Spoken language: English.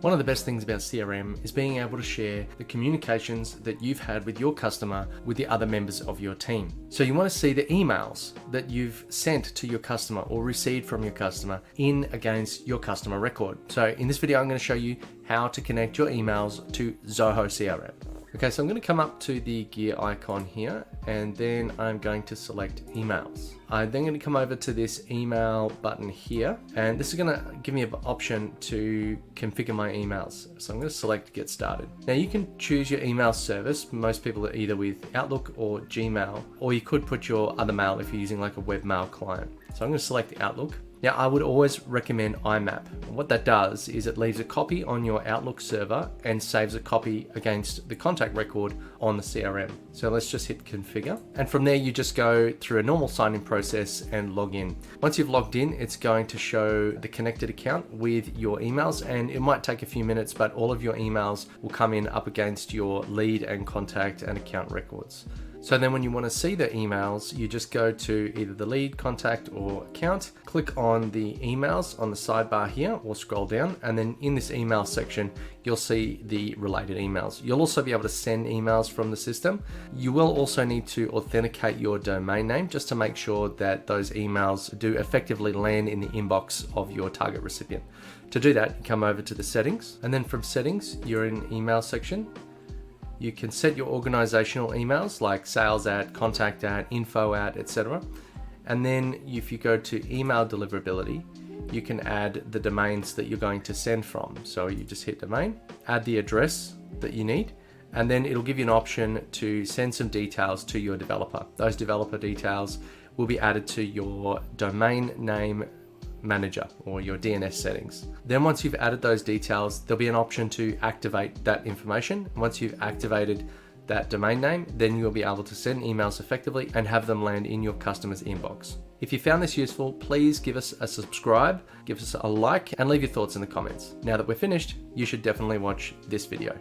One of the best things about CRM is being able to share the communications that you've had with your customer with the other members of your team. So you want to see the emails that you've sent to your customer or received from your customer in against your customer record. So in this video, I'm going to show you how to connect your emails to Zoho CRM. Okay, so I'm going to come up to the gear icon here, and then I'm going to select emails. I'm then going to come over to this email button here, and this is going to give me an option to configure my emails. So I'm going to select get started. Now you can choose your email service. Most people are either with Outlook or Gmail, or you could put your other mail if you're using like a webmail client. So I'm going to select the Outlook. Now, I would always recommend IMAP. What that does is it leaves a copy on your Outlook server and saves a copy against the contact record on the CRM. So let's just hit configure. And from there, you just go through a normal sign-in process and log in. Once you've logged in, it's going to show the connected account with your emails, and it might take a few minutes, but all of your emails will come in up against your lead and contact and account records. So then when you want to see the emails, you just go to either the lead, contact, or account, click on the emails on the sidebar here, or scroll down, and then in this email section, you'll see the related emails. You'll also be able to send emails from the system. You will also need to authenticate your domain name just to make sure that those emails do effectively land in the inbox of your target recipient. To do that, you come over to the settings, and then from settings, you're in email section. You can set your organizational emails like sales @ contact @ info @ etc. And then if you go to email deliverability, you can add the domains that you're going to send from. So you just hit domain, add the address that you need, and then it'll give you an option to send some details to your developer. Those developer details will be added to your domain name manager or your DNS settings. Then once you've added those details, there'll be an option to activate that information. Once you've activated that domain name, then you'll be able to send emails effectively and have them land in your customer's inbox. If you found this useful, please give us a subscribe, give us a like, and leave your thoughts in the comments. Now that we're finished, you should definitely watch this video.